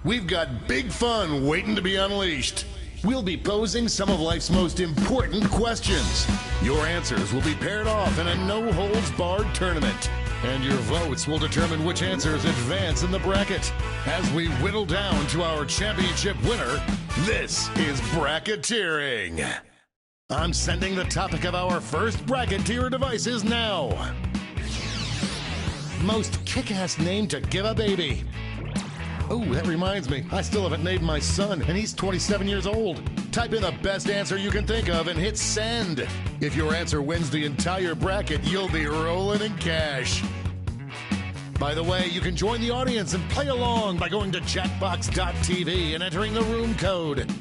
We've got big fun waiting to be unleashed. We'll be posing some of life's most important questions. Your answers will be paired off in a no-holds-barred tournament. And your votes will determine which answers advance in the bracket. As we whittle down to our championship winner, this is Bracketeering. I'm sending the topic of our first Bracketeer devices now. Most kick-ass name to give a baby. Oh, that reminds me, I still haven't named my son, and he's 27 years old. Type in the best answer you can think of and hit send. If your answer wins the entire bracket, you'll be rolling in cash. By the way, you can join the audience and play along by going to Jackbox.tv and entering the room code.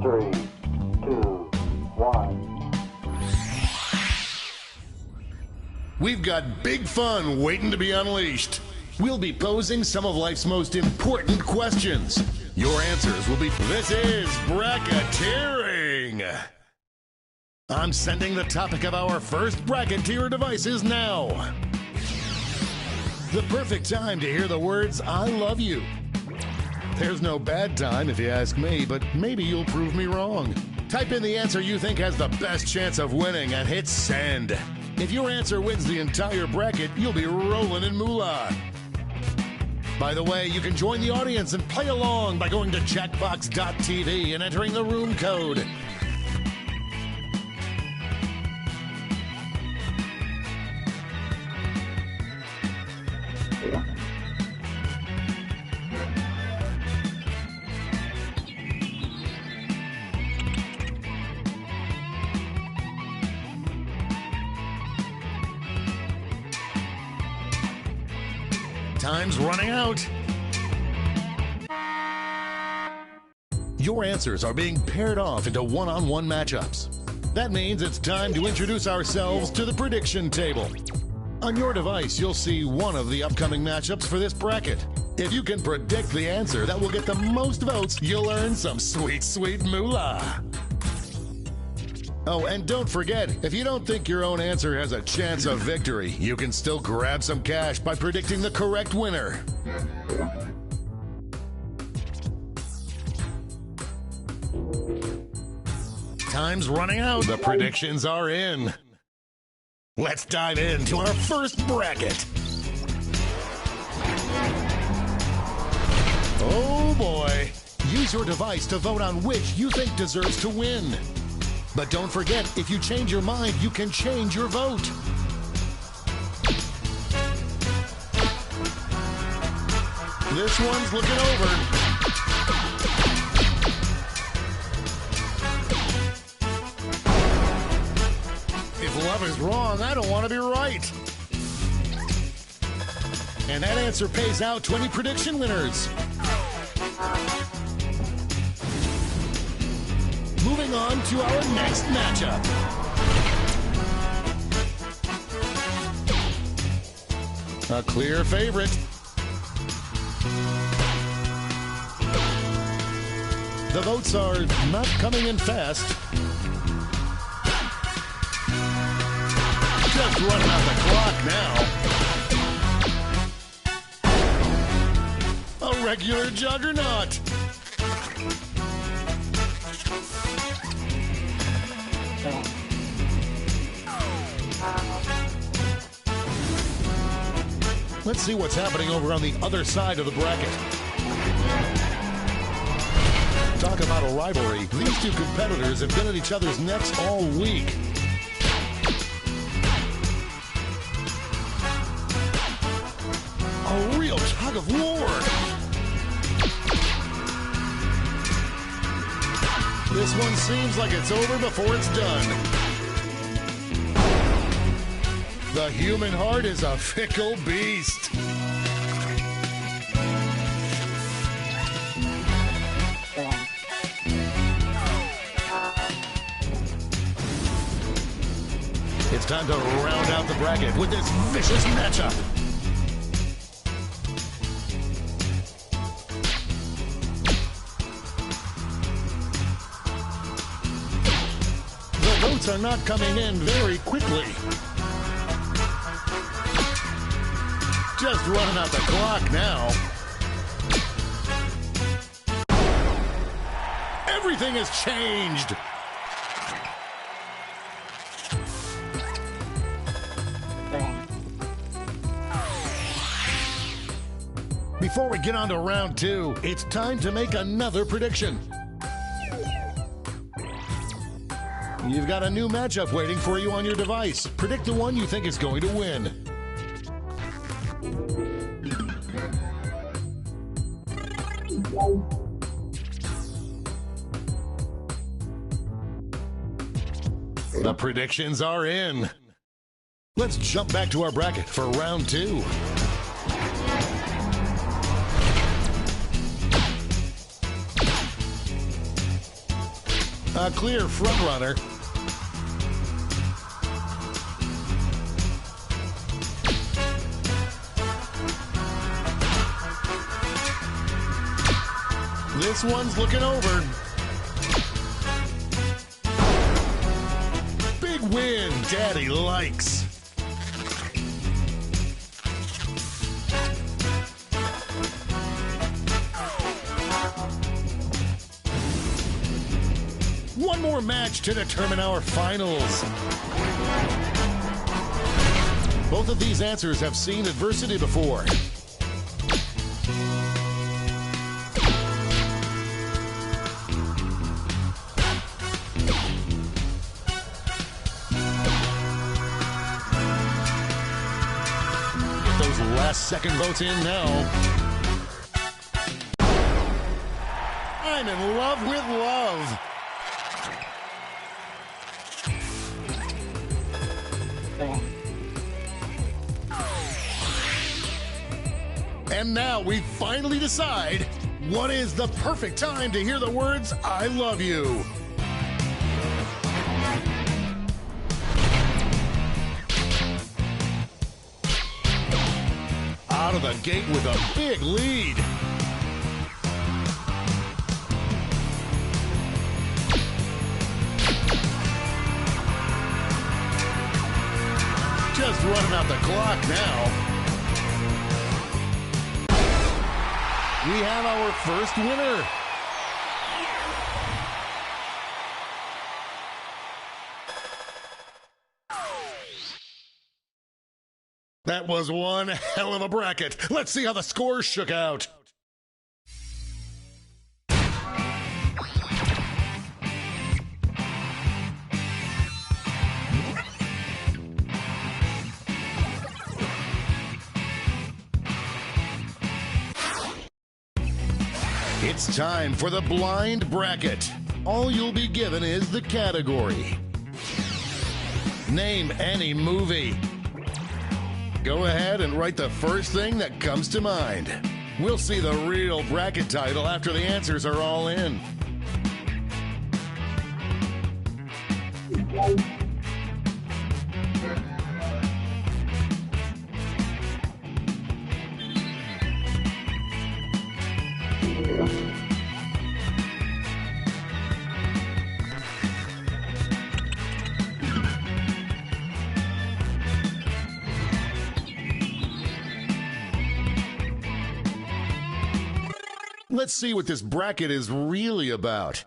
Three, two, one. We've got big fun waiting to be unleashed. We'll be posing some of life's most important questions. Your answers will be... This is Bracketeering. I'm sending the topic of our first Bracketeer devices now. The perfect time to hear the words, I love you. There's no bad time if you ask me, but maybe you'll prove me wrong. Type in the answer you think has the best chance of winning and hit send. If your answer wins the entire bracket, you'll be rolling in moolah. By the way, you can join the audience and play along by going to Jackbox.tv and entering the room code. Time's running out. Your answers are being paired off into one-on-one matchups. That means it's time to introduce ourselves to the prediction table. On your device, you'll see one of the upcoming matchups for this bracket. If you can predict the answer that will get the most votes, you'll earn some sweet, sweet moolah. Oh, and don't forget, if you don't think your own answer has a chance of victory, you can still grab some cash by predicting the correct winner. Time's running out. The predictions are in. Let's dive into our first bracket. Oh boy. Use your device to vote on which you think deserves to win. But don't forget, if you change your mind, you can change your vote. This one's looking over. If love is wrong, I don't want to be right. And that answer pays out 20 prediction winners. Moving on to our next matchup. A clear favorite. The votes are not coming in fast. Just running out the clock now. A regular juggernaut. Let's see what's happening over on the other side of the bracket. Talk about a rivalry. These two competitors have been at each other's necks all week. A real tug of war. This one seems like it's over before it's done. The human heart is a fickle beast. It's time to round out the bracket with this vicious matchup. The votes are not coming in very quickly. Just running out the clock now. Everything has changed. Before we get on to round two, it's time to make another prediction. You've got a new matchup waiting for you on your device. Predict the one you think is going to win. The predictions are in. Let's jump back to our bracket for round two. A clear frontrunner. This one's looking over. Big win, Daddy likes. One more match to determine our finals. Both of these answers have seen adversity before. Get those last second votes in now. I'm in love with love. And now we finally decide what is the perfect time to hear the words, I love you. Out of the gate with a big lead. Just running out the clock now. We have our first winner. That was one hell of a bracket. Let's see how the scores shook out. It's time for the blind bracket. All you'll be given is the category. Name any movie. Go ahead and write the first thing that comes to mind. We'll see the real bracket title after the answers are all in. Let's see what this bracket is really about.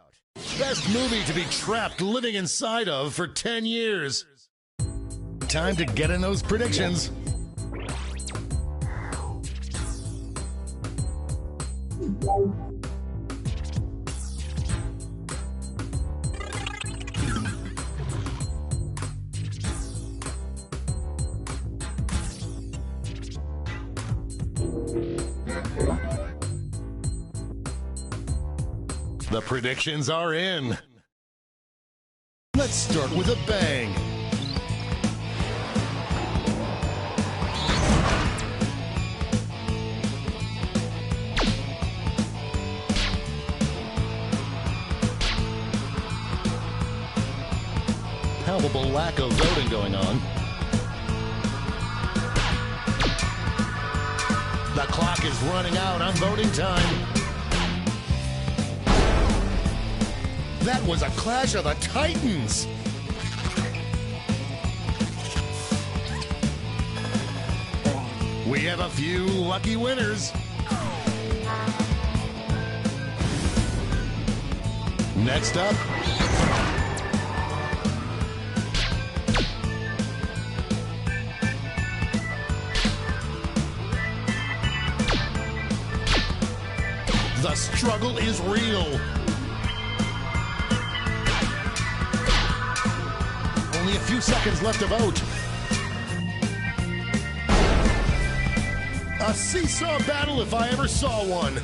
Best movie to be trapped living inside of for 10 years. Time to get in those predictions. The predictions are in. Let's start with a bang. Palpable lack of voting going on. The clock is running out on voting time. That was a clash of the Titans. We have a few lucky winners. Next up, the struggle is real. Only a few seconds left to vote. A seesaw battle if I ever saw one.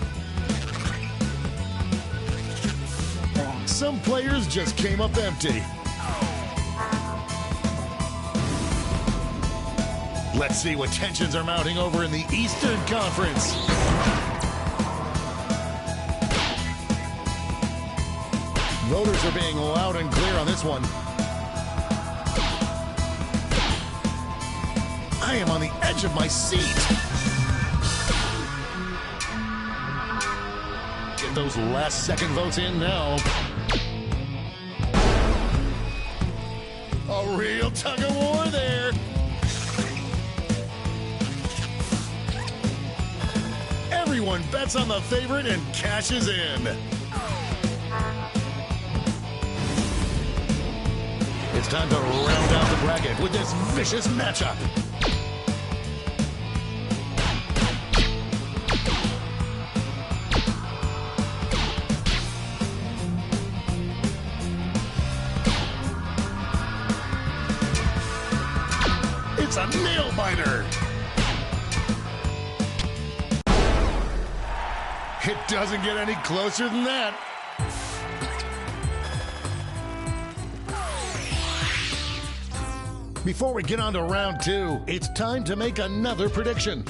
Some players just came up empty. Let's see what tensions are mounting over in the Eastern Conference. Voters are being loud and clear on this one. I am on the edge of my seat. Get those last second votes in now. A real tug of war there. Everyone bets on the favorite and cashes in. It's time to round out the bracket with this vicious matchup. It's a nail biter. It doesn't get any closer than that. Before we get on to round two, it's time to make another prediction.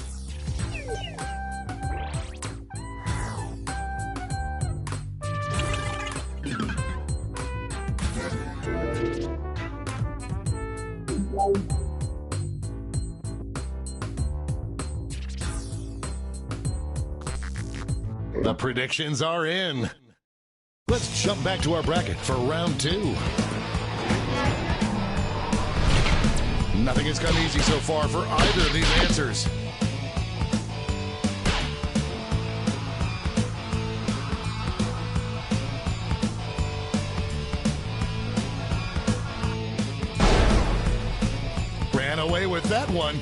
The predictions are in. Let's jump back to our bracket for round two. Nothing has come easy so far for either of these answers. Ran away with that one.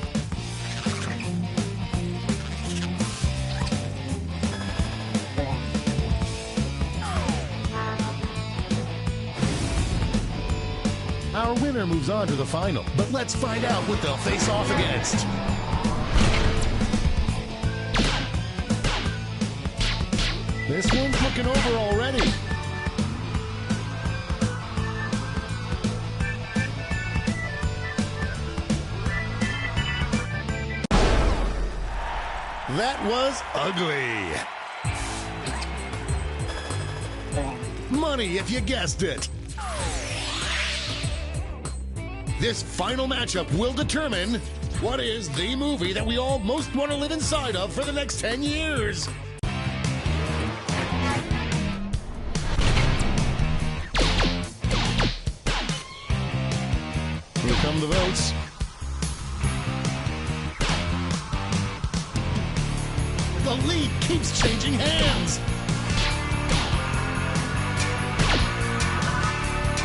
Our winner moves on to the final, but let's find out what they'll face off against. This one's looking over already. That was ugly. Money if you guessed it. This final matchup will determine what is the movie that we all most want to live inside of for the next 10 years. Here come the votes. The lead keeps changing hands.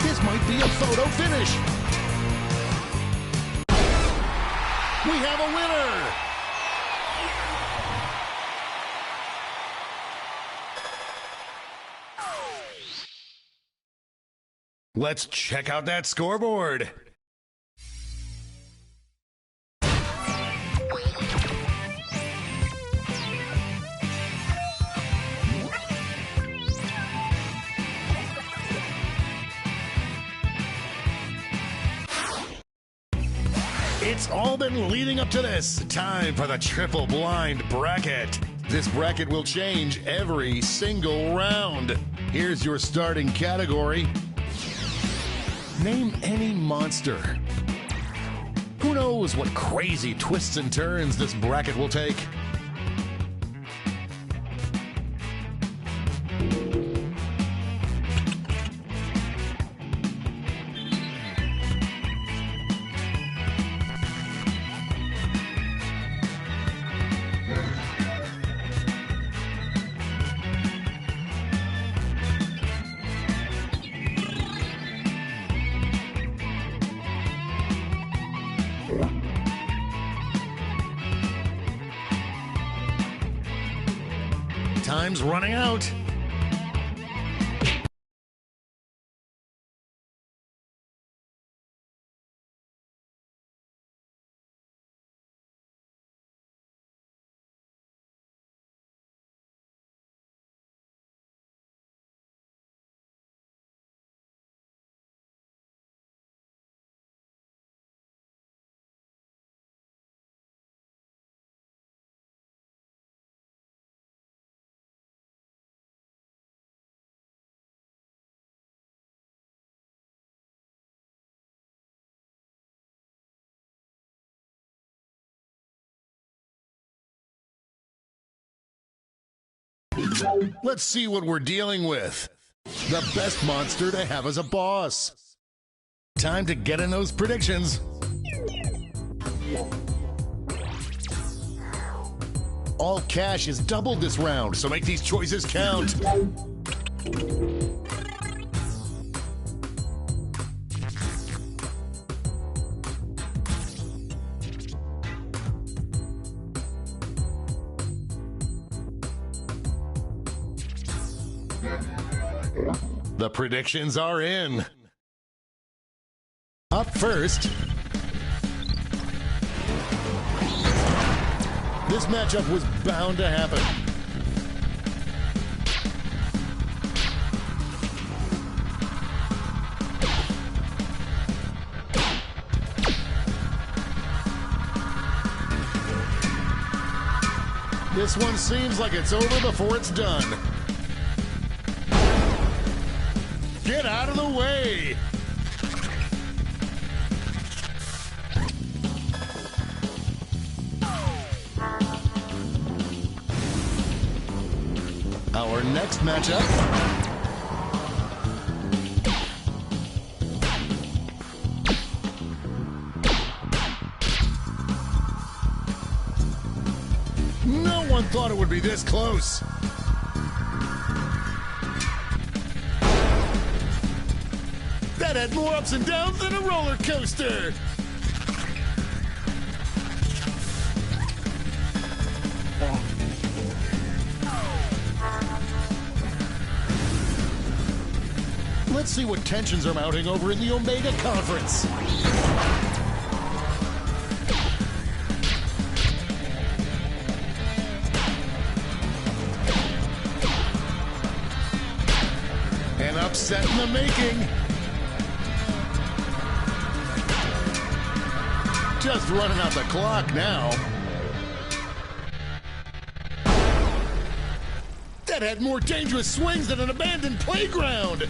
This might be a photo finish. We have a winner. Let's check out that scoreboard. It's all been leading up to this. Time for the triple blind bracket. This bracket will change every single round. Here's your starting category. Name any monster. Who knows what crazy twists and turns this bracket will take? Time's running out. Let's see what we're dealing with. The best monster to have as a boss. Time to get in those predictions. All cash is doubled this round, so make these choices count. The predictions are in. Up first, this matchup was bound to happen. This one seems like it's over before it's done. Get out of the way! Our next matchup. No one thought it would be this close. That had more ups and downs than a roller coaster. Let's see what tensions are mounting over in the Omega Conference. upset in the making. Just running out the clock now. That had more dangerous swings than an abandoned playground.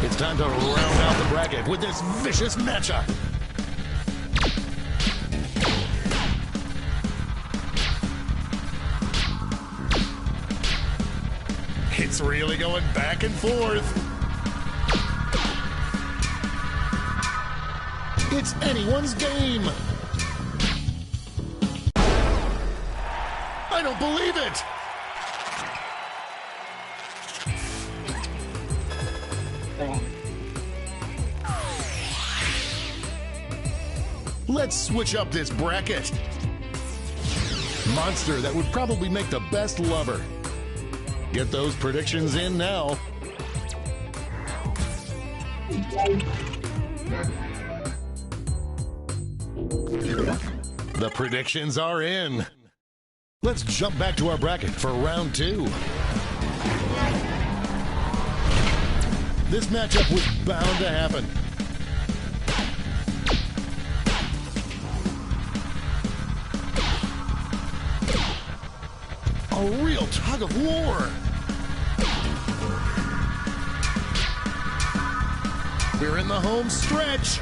It's time to round out the bracket with this vicious matchup. It's really going back and forth. It's anyone's game. I don't believe it. Let's switch up this bracket. Monster that would probably make the best lover. Get those predictions in now. The predictions are in. Let's jump back to our bracket for round 2. This matchup was bound to happen. A real tug of war. We're in the home stretch.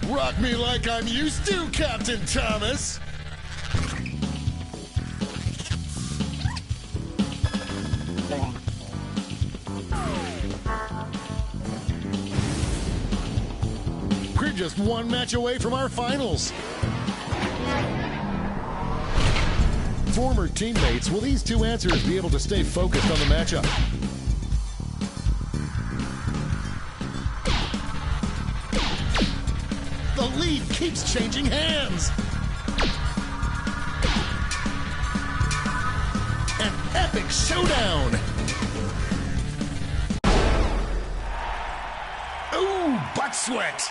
Rock me like I'm used to, Captain Thomas. We're just one match away from our finals. Former teammates, will these two answers be able to stay focused on the matchup? The lead keeps changing hands. An epic showdown. Ooh, butt sweat.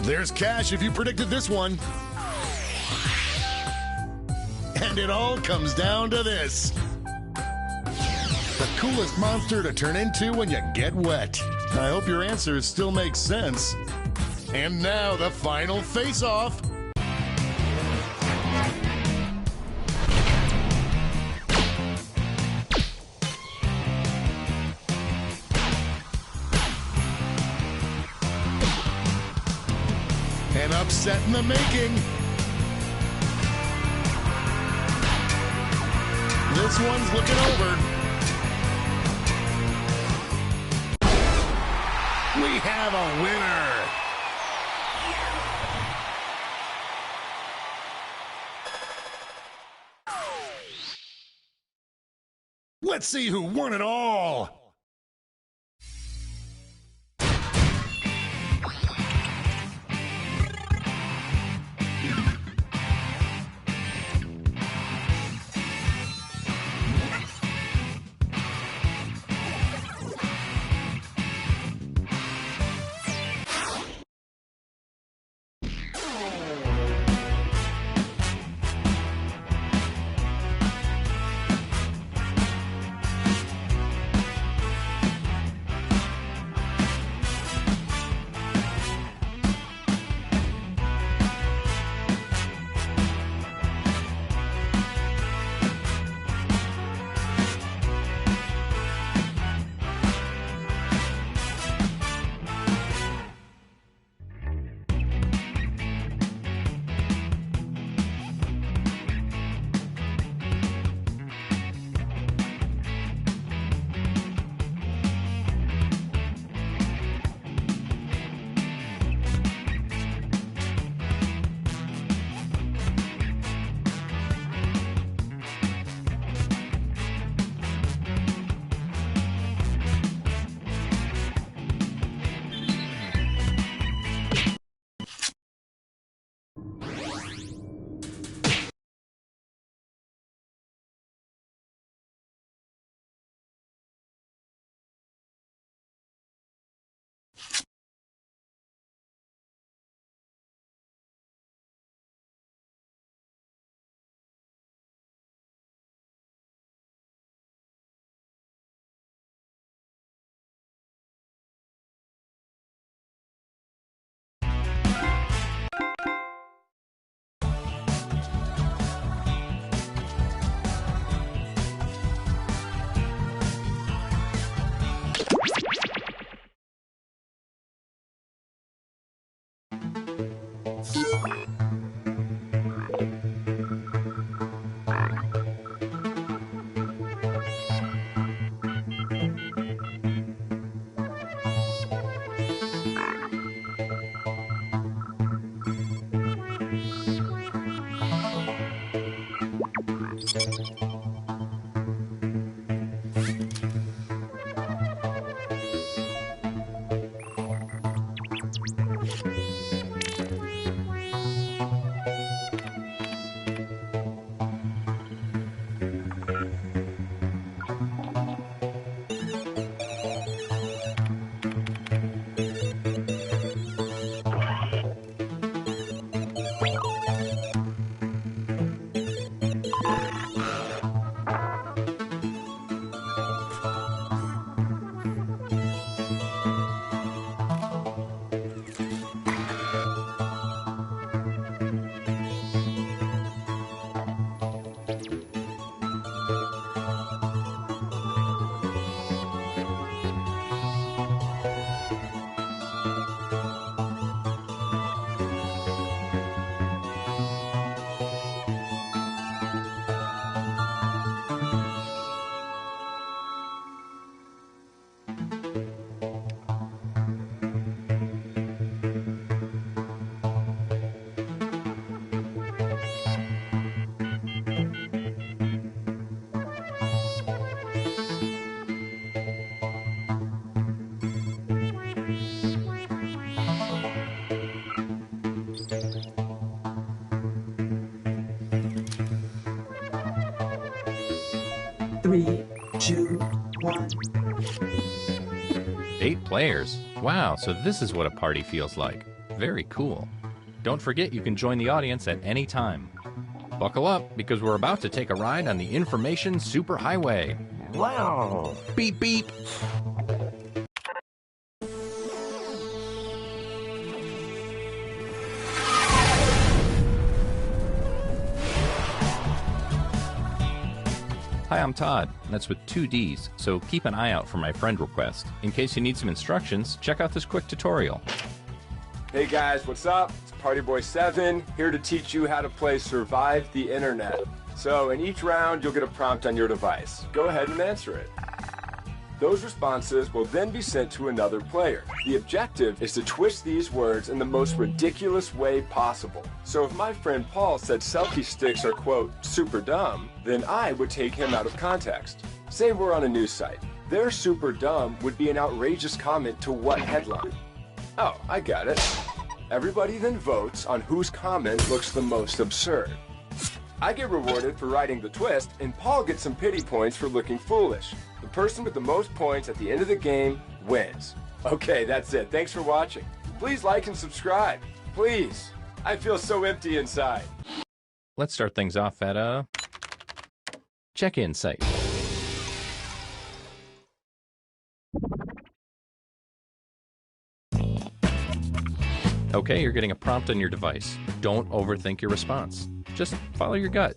There's cash if you predicted this one. And it all comes down to this. The coolest monster to turn into when you get wet. I hope your answers still make sense. And now the final face-off. An upset in the making. This one's looking over. We have a winner. Let's see who won it all. Three, two, one. 8 players. Wow, so this is what a party feels like. Very cool. Don't forget you can join the audience at any time. Buckle up, because we're about to take a ride on the information superhighway. Wow! Beep beep! Hi, I'm Todd. That's with 2 Ds, so keep an eye out for my friend request. In case you need some instructions, check out this quick tutorial. Hey guys, what's up? It's Partyboy7 here to teach you how to play Survive the Internet. So in each round, you'll get a prompt on your device. Go ahead and answer it. Those responses will then be sent to another player. The objective is to twist these words in the most ridiculous way possible. So if my friend Paul said selfie sticks are, quote, super dumb, then I would take him out of context. Say we're on a news site. Their super dumb would be an outrageous comment to what headline? Oh, I got it. Everybody then votes on whose comment looks the most absurd. I get rewarded for writing the twist, and Paul gets some pity points for looking foolish. The person with the most points at the end of the game wins. Okay, that's it. Thanks for watching. Please like and subscribe. Please. I feel so empty inside. Let's start things off at a check-in site. Okay, you're getting a prompt on your device. Don't overthink your response. Just follow your gut.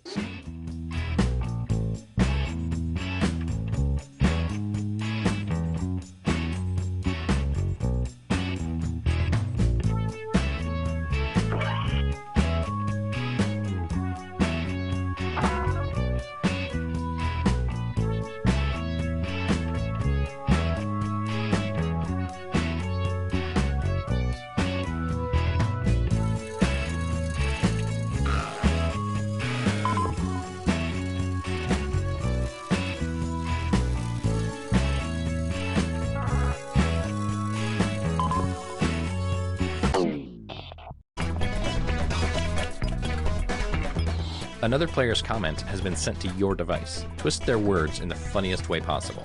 Another player's comment has been sent to your device. Twist their words in the funniest way possible.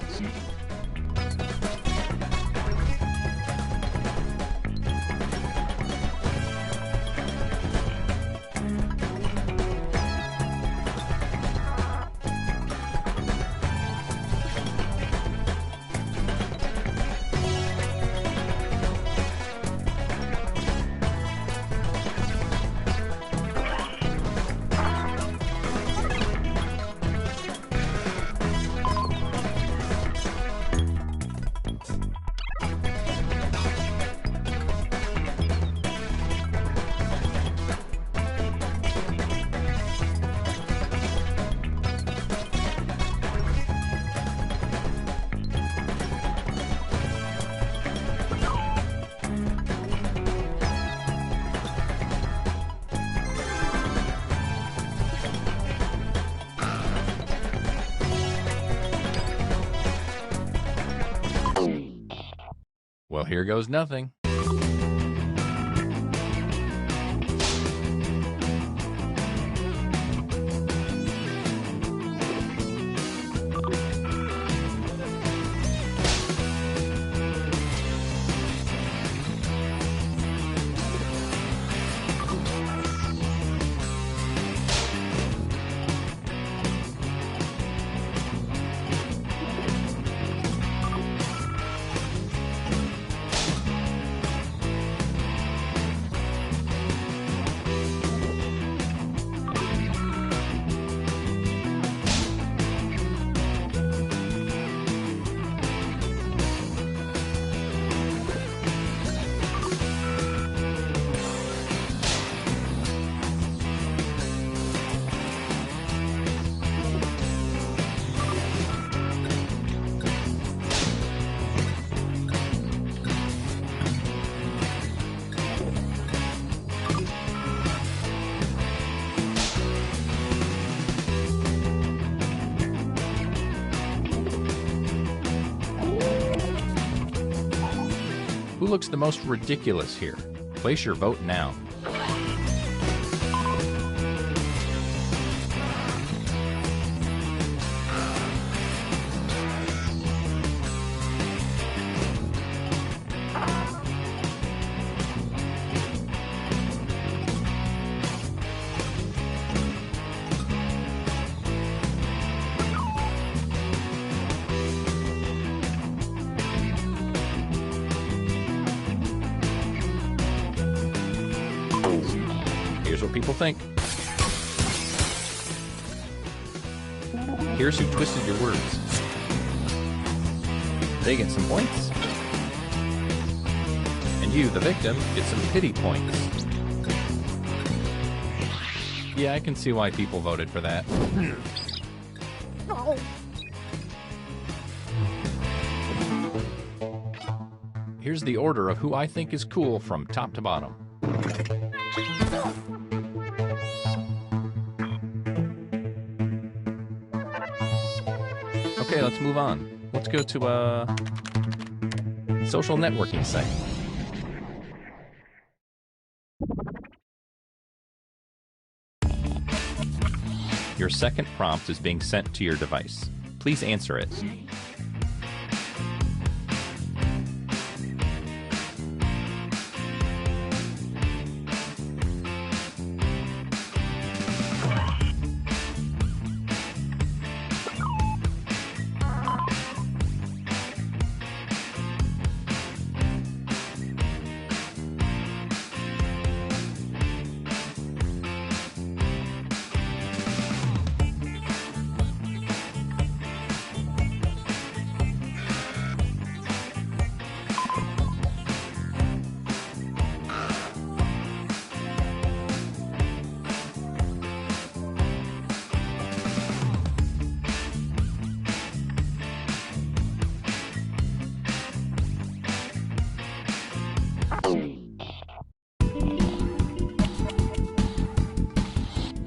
here goes nothing. Who looks the most ridiculous here? Place your vote now. Here's what people think. Here's who twisted your words. They get some points. And you, the victim, get some pity points. Yeah, I can see why people voted for that. Here's the order of who I think is cool from top to bottom. Okay, let's move on. Let's go to a social networking site. Your second prompt is being sent to your device. Please answer it.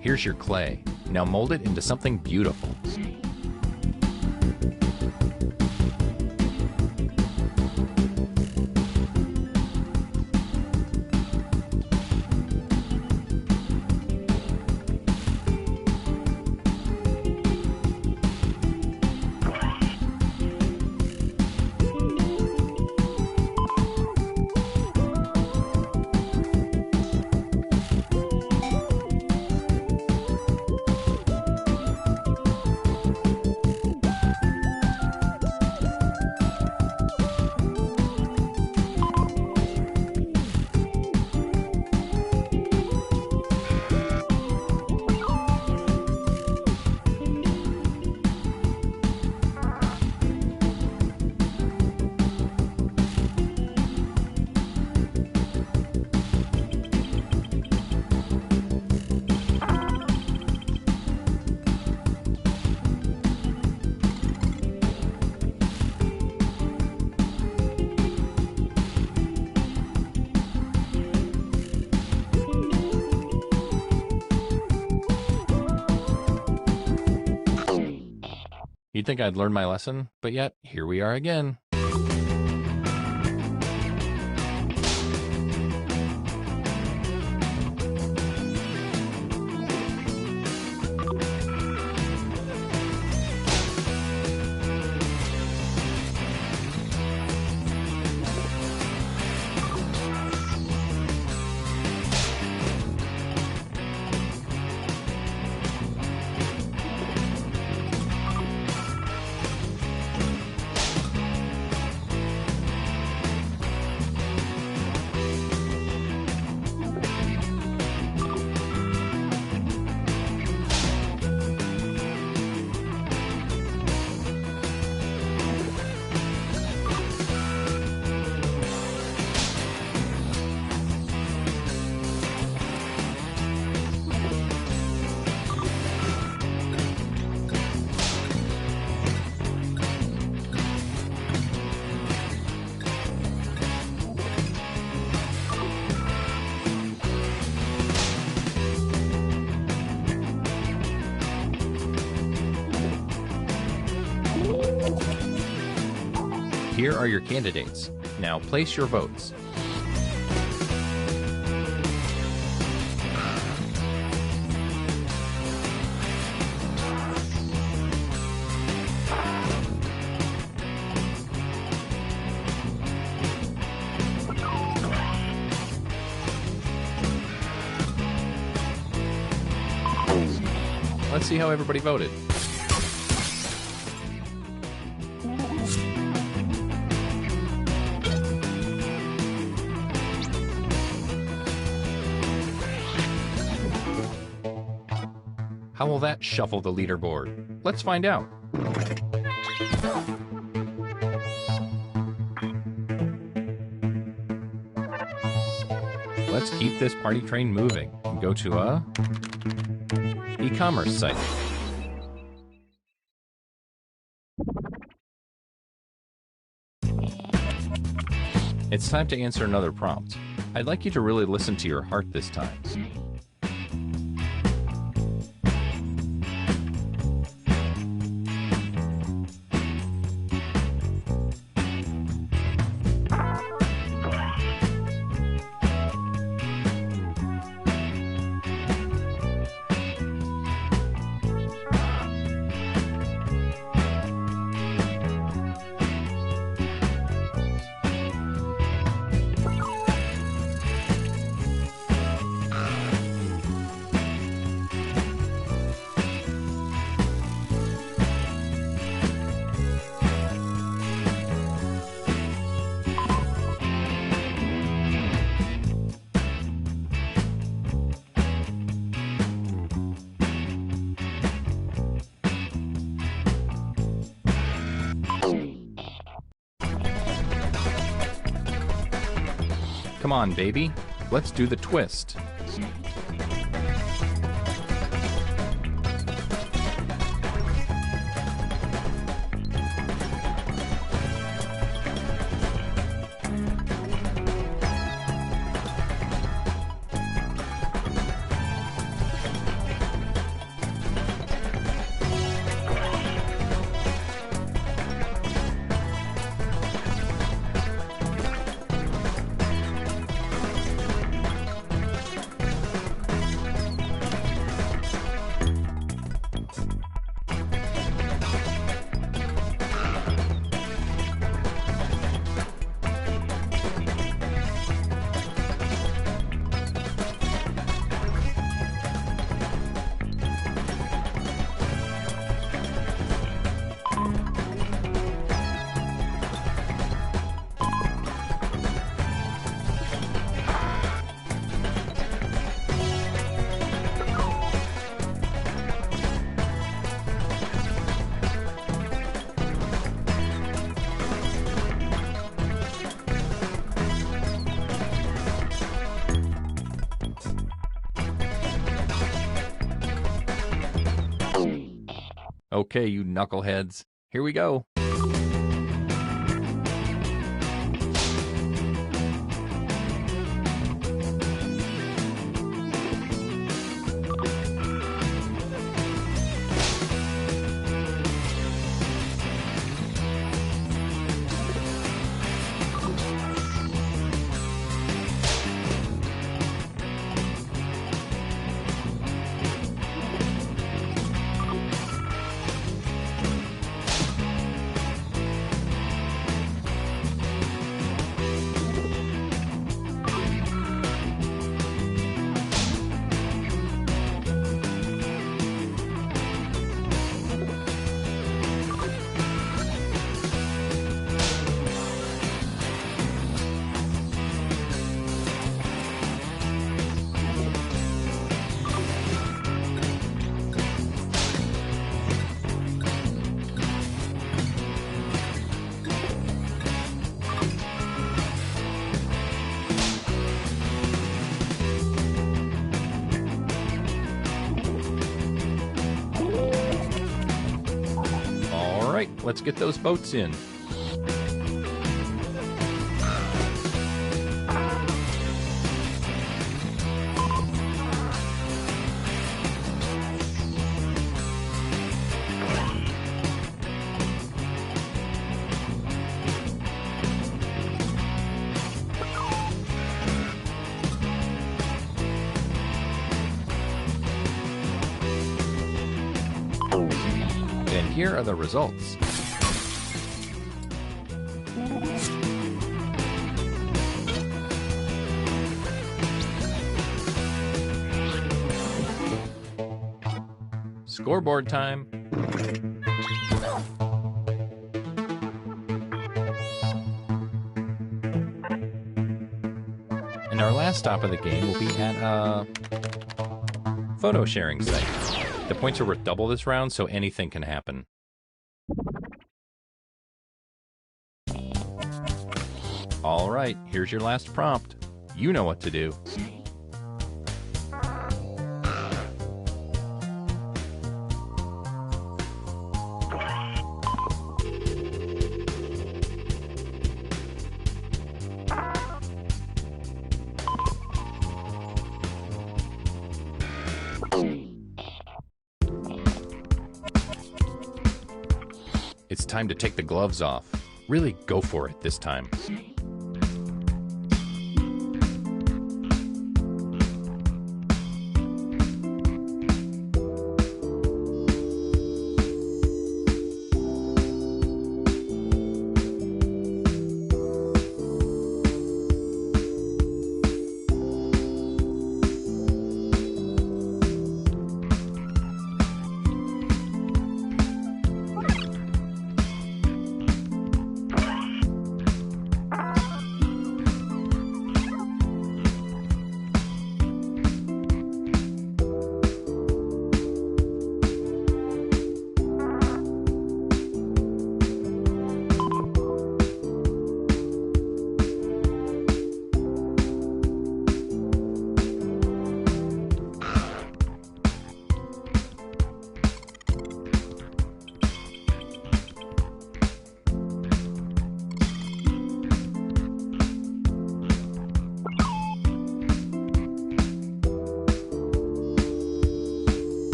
Here's your clay. Now mold it into something beautiful. You'd think I'd learned my lesson, but yet, here we are again. Here are your candidates. Now place your votes. Let's see how everybody voted. How will that shuffle the leaderboard? Let's find out. Let's keep this party train moving and go to a e-commerce site. It's time to answer another prompt. I'd like you to really listen to your heart this time. Come on, baby. Let's do the twist. Okay, you knuckleheads. Here we go. Let's get those votes in. here are the results. Scoreboard time. And our last stop of the game will be at a photo sharing site. The points are worth double this round, so anything can happen. All right, here's your last prompt. You know what to do. It's time to take the gloves off. Really go for it this time.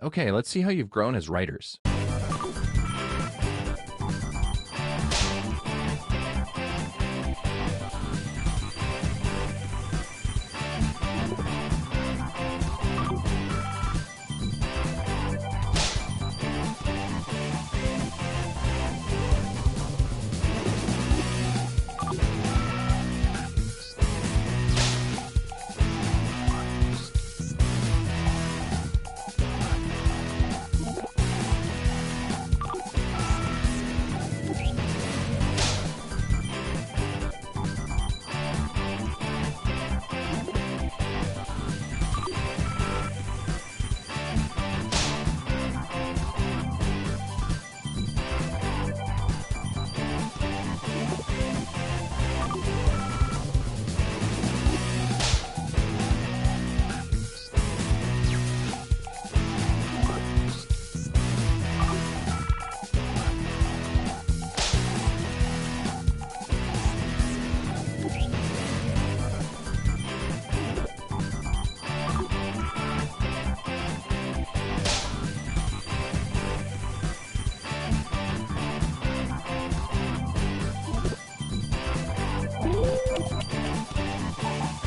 Okay, let's see how you've grown as writers.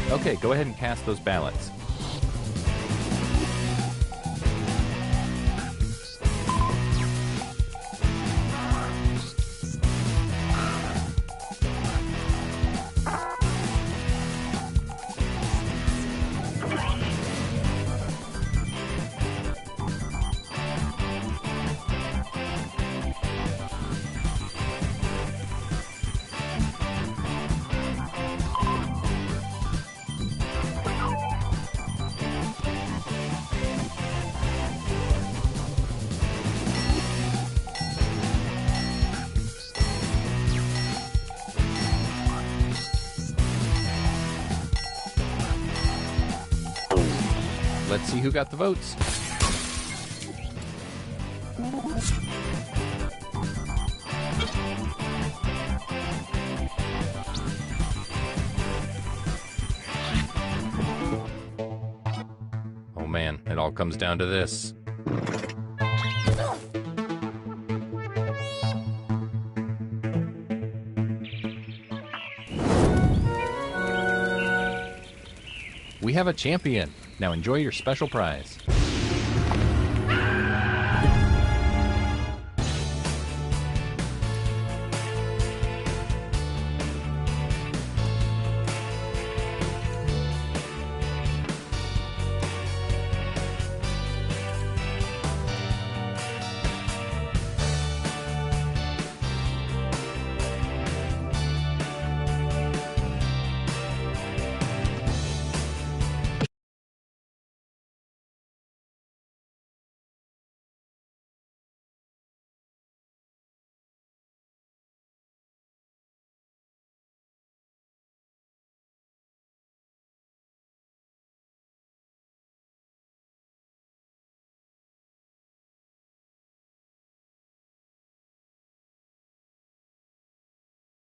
Okay, go ahead and cast those ballots. Let's see who got the votes. all comes down to this. We have a champion. Now enjoy your special prize.